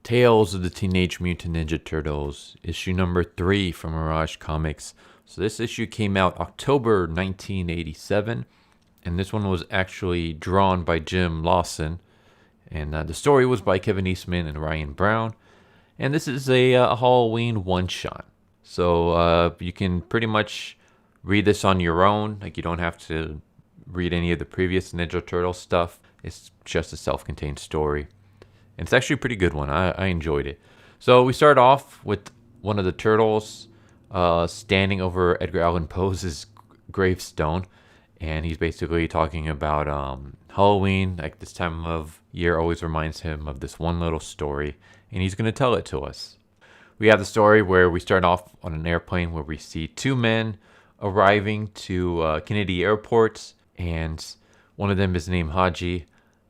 Tales of the Teenage Mutant Ninja Turtles, issue number 3 from Mirage Comics. So this issue came out October 1987, and this one was actually drawn by Jim Lawson, and the story was by Kevin Eastman and Ryan Brown. And this is a Halloween one-shot. So you can pretty much read this on your own. Like, you don't have to read any of the previous Ninja Turtle stuff. It's just a self-contained story. And it's actually a pretty good one. I enjoyed it. So we start off with one of the turtles standing over Edgar Allan Poe's gravestone. And he's basically talking about Halloween. Like, this time of year always reminds him of this one little story. And he's going to tell it to us. We have the story where we start off on an airplane where we see two men arriving to Kennedy Airport. And one of them is named Haji.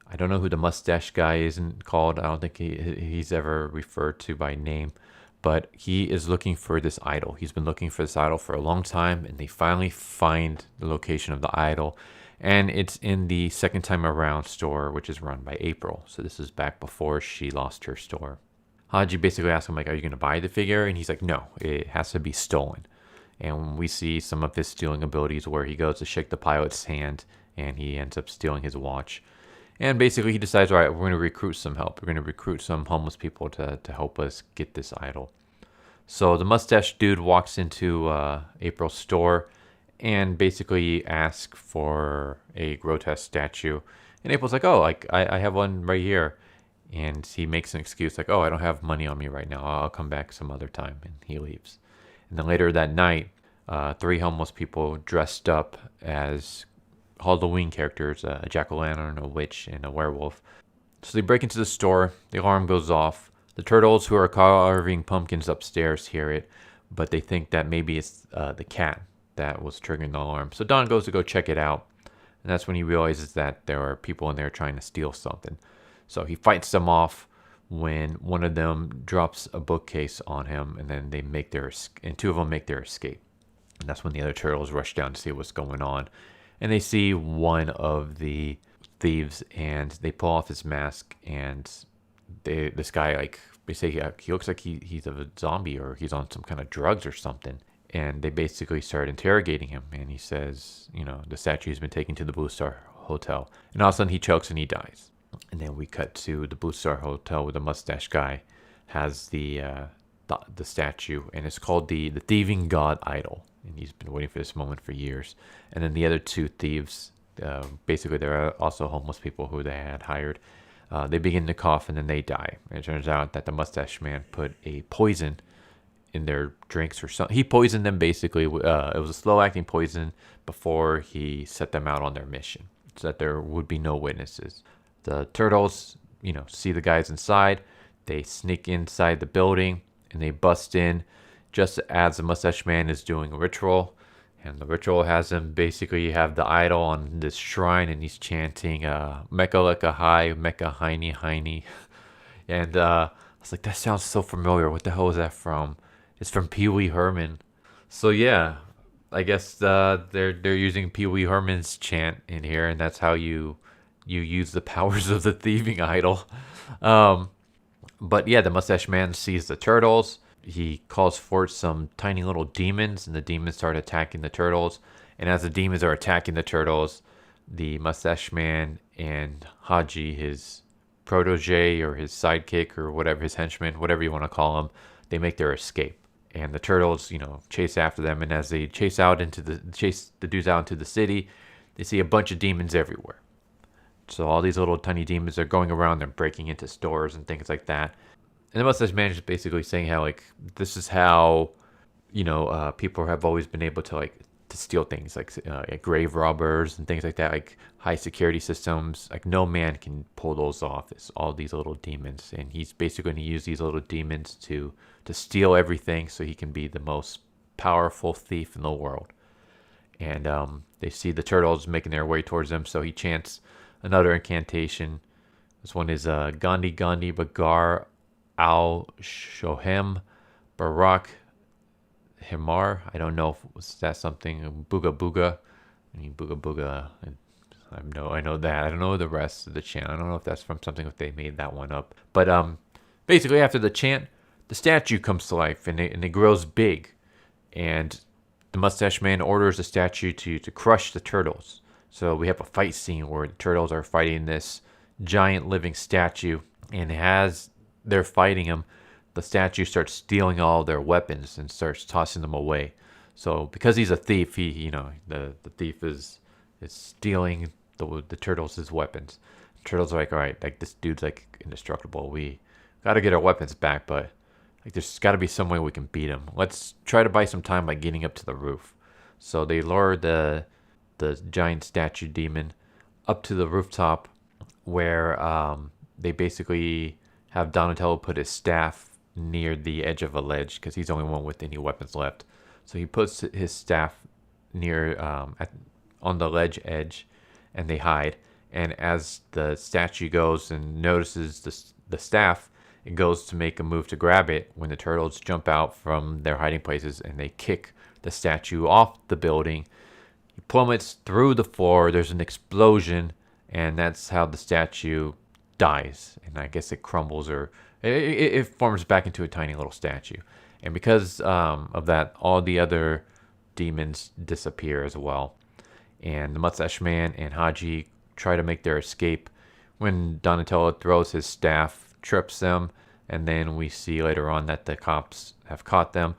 I don't know who the mustache guy is called. I don't think he's ever referred to by name. But he is looking for this idol. He's been looking for this idol for a long time. And they finally find the location of the idol. And it's in the Second Time Around store, which is run by April. So this is back before she lost her store. Haji basically asks him, like, are you going to buy the figure? And he's like, no, it has to be stolen. And we see some of his stealing abilities where he goes to shake the pilot's hand and he ends up stealing his watch. And basically he decides, all right, we're going to recruit some help. We're going to recruit some homeless people to help us get this idol. So the mustache dude walks into April's store and basically asks for a grotesque statue. And April's like, oh, like I have one right here. And he makes an excuse like, oh, I don't have money on me right now. I'll come back some other time. And he leaves. And then later that night, three homeless people dressed up as Halloween characters, a jack-o'-lantern, a witch, and a werewolf. So they break into the store. The alarm goes off. The turtles who are carving pumpkins upstairs hear it, but they think that maybe it's the cat that was triggering the alarm. So Don goes to go check it out. And that's when he realizes that there are people in there trying to steal something. So he fights them off when one of them drops a bookcase on him, and then two of them make their escape. And that's when the other turtles rush down to see what's going on. And they see one of the thieves, and they pull off his mask, and this guy, like, they say he looks like he's a zombie or he's on some kind of drugs or something. And they basically start interrogating him, and he says, the statue's been taken to the Blue Star Hotel. And all of a sudden he chokes and he dies. And then we cut to the Blue Star Hotel where the mustache guy has the statue, and it's called the Thieving God Idol. And he's been waiting for this moment for years. And then the other two thieves, basically they're also homeless people who they had hired. They begin to cough and then they die. And it turns out that the mustache man put a poison in their drinks or something. He poisoned them basically. It was a slow-acting poison before he set them out on their mission so that there would be no witnesses. The turtles, see the guys inside. They sneak inside the building and they bust in just as the mustache man is doing a ritual. And the ritual has him basically have the idol on this shrine, and he's chanting Mecha Leka Hai, Mecha Heine Heine. And I was like, that sounds so familiar. What the hell is that from? It's from Pee Wee Herman. So yeah, I guess they're using Pee Wee Herman's chant in here, and that's how you use the powers of the thieving idol. But yeah, the mustache man sees the turtles. He calls forth some tiny little demons, and the demons start attacking the turtles. And as the demons are attacking the turtles, the mustache man and Haji, his protege or his sidekick or whatever, his henchman, whatever you want to call him, they make their escape. And the turtles, chase after them. And as they chase the dudes out into the city, they see a bunch of demons everywhere. So all these little tiny demons are going around and breaking into stores and things like that. And the mustache man is basically saying how, like, this is how, people have always been able to, like, to steal things, like grave robbers and things like that, like high security systems. Like, no man can pull those off. It's all these little demons. And he's basically going to use these little demons to steal everything so he can be the most powerful thief in the world. And they see the turtles making their way towards them, so he chants another incantation. This one is Gandhi Gandhi Bagar Al Shohem Barak Himar. I don't know if that's something. Booga Booga. I mean, Booga Booga. I know that. I don't know the rest of the chant. I don't know if that's from something if they made that one up. But basically after the chant, the statue comes to life and it grows big. And the Mustache Man orders the statue to crush the turtles. So we have a fight scene where the turtles are fighting this giant living statue. And as they're fighting him, the statue starts stealing all their weapons and starts tossing them away. So because he's a thief, the thief is stealing the turtles' weapons. The turtles are like, all right, like this dude's like indestructible. We got to get our weapons back, but like there's got to be some way we can beat him. Let's try to buy some time by getting up to the roof. So they lure the giant statue demon up to the rooftop, where they basically have Donatello put his staff near the edge of a ledge because he's the only one with any weapons left. So he puts his staff near on the ledge edge, and they hide. And as the statue goes and notices the staff, it goes to make a move to grab it when the turtles jump out from their hiding places and they kick the statue off the building. He plummets through the floor. There's an explosion, and that's how the statue dies. And I guess it crumbles, or it forms back into a tiny little statue. And because of that, all the other demons disappear as well. And the Mustache Man and Haji try to make their escape when Donatello throws his staff, trips them, and then we see later on that the cops have caught them.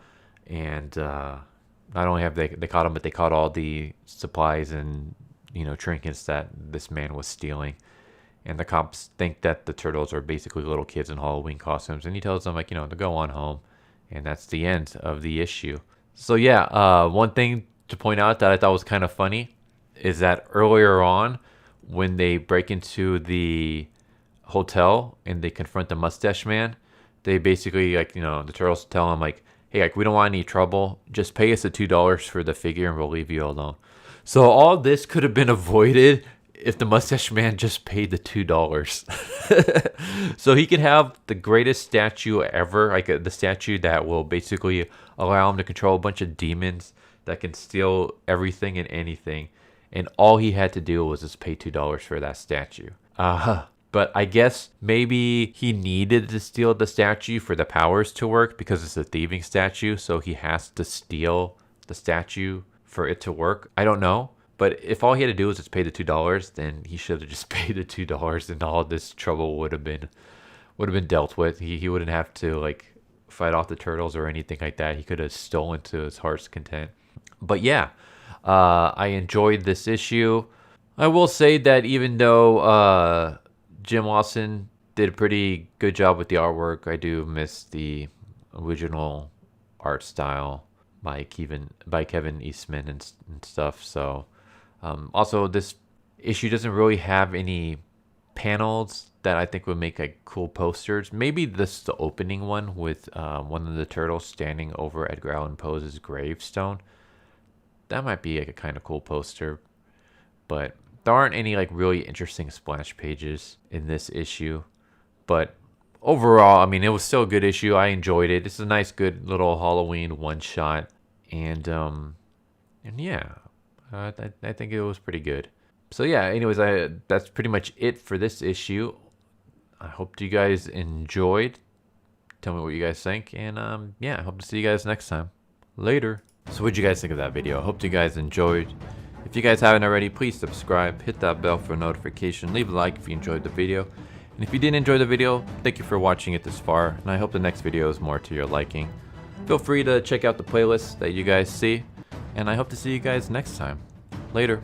And not only have they caught them, but they caught all the supplies and trinkets that this man was stealing. And the cops think that the turtles are basically little kids in Halloween costumes, and he tells them to go on home. And that's the end of the issue. So yeah, one thing to point out that I thought was kind of funny is that earlier on, when they break into the hotel and they confront the Mustache Man, they basically the turtles tell him hey, we don't want any trouble. Just pay us the $2 for the figure and we'll leave you alone. So all this could have been avoided if the Mustache Man just paid the $2. So he could have the greatest statue ever, the statue that will basically allow him to control a bunch of demons that can steal everything and anything. And all he had to do was just pay $2 for that statue. But I guess maybe he needed to steal the statue for the powers to work because it's a thieving statue. So he has to steal the statue for it to work. I don't know. But if all he had to do was just pay the $2, then he should have just paid the $2, and all this trouble would have been dealt with. He wouldn't have to fight off the turtles or anything like that. He could have stolen to his heart's content. But yeah, I enjoyed this issue. I will say that even though Jim Lawson did a pretty good job with the artwork, I do miss the original art style by Kevin Eastman and stuff. So. Also, this issue doesn't really have any panels that I think would make cool posters. Maybe this the opening one with one of the turtles standing over Edgar Allan Poe's gravestone. That might be a kind of cool poster. But there aren't any really interesting splash pages in this issue. But overall, I mean, it was still a good issue. I enjoyed it. It's a nice, good little Halloween one-shot. And yeah. I think it was pretty good. So yeah, anyways, that's pretty much it for this issue. I hope you guys enjoyed. Tell me what you guys think. And yeah, I hope to see you guys next time. Later. So what did you guys think of that video? I hope you guys enjoyed. If you guys haven't already, please subscribe. Hit that bell for a notification. Leave a like if you enjoyed the video. And if you didn't enjoy the video, thank you for watching it this far. And I hope the next video is more to your liking. Feel free to check out the playlist that you guys see. And I hope to see you guys next time. Later.